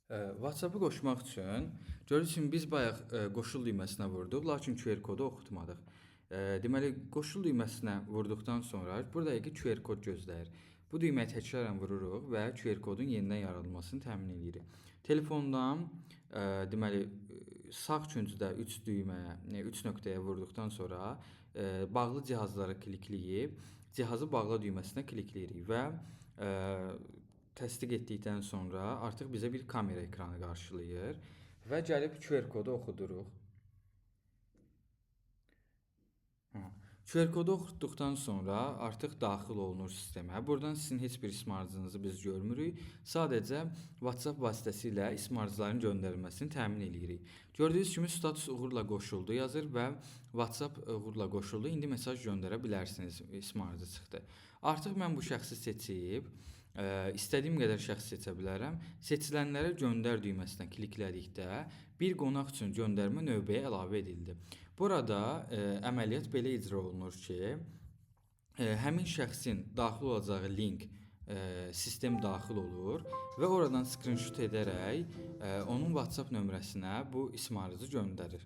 WhatsApp-ı qoşmaq üçün görürsünüz biz bayaq qoşul düyməsinə vurduq, lakin QR kodu oxutmadıq. Deməli qoşul düyməsinə vurduqdan sonra burada QR kod gözləyir. Bu düyməyə təkrarən vururuq və QR kodun yenidən yaradılmasını təmin edirik. Telefondan deməli sağ küncdə 3 düyməyə, 3 nöqtəyə vurduqdan sonra bağlı cihazlara klikləyib cihazı bağla düyməsinə klikləyirik və təsdiq etdikdən sonra artıq bizə bir kamera ekranı qarşılayır və gəlib QR kodu oxuduruq. QR kodu oxutduqdan sonra artıq daxil olunur sistemə. Buradan sizin heç bir ismarıcınızı biz görmürük. Sadəcə WhatsApp vasitəsilə ismarıcıların göndərilməsini təmin edirik. Gördüyünüz kimi status uğurla qoşuldu yazır və WhatsApp uğurla qoşuldu. İndi mesaj göndərə bilərsiniz. İsmarıcı çıxdı. Artıq mən bu şəxsi seçib istədiyim qədər şəxs seçə bilərəm. Seçilənlərə göndər düyməsinə kliklədikdə bir qonaq üçün göndərmə növbəyə əlavə edildi. Burada əməliyyat belə icra olunur ki, həmin şəxsin daxil olacağı link sistem daxil olur və oradan screenshot edərək onun WhatsApp nömrəsinə bu ismarıcı göndərir.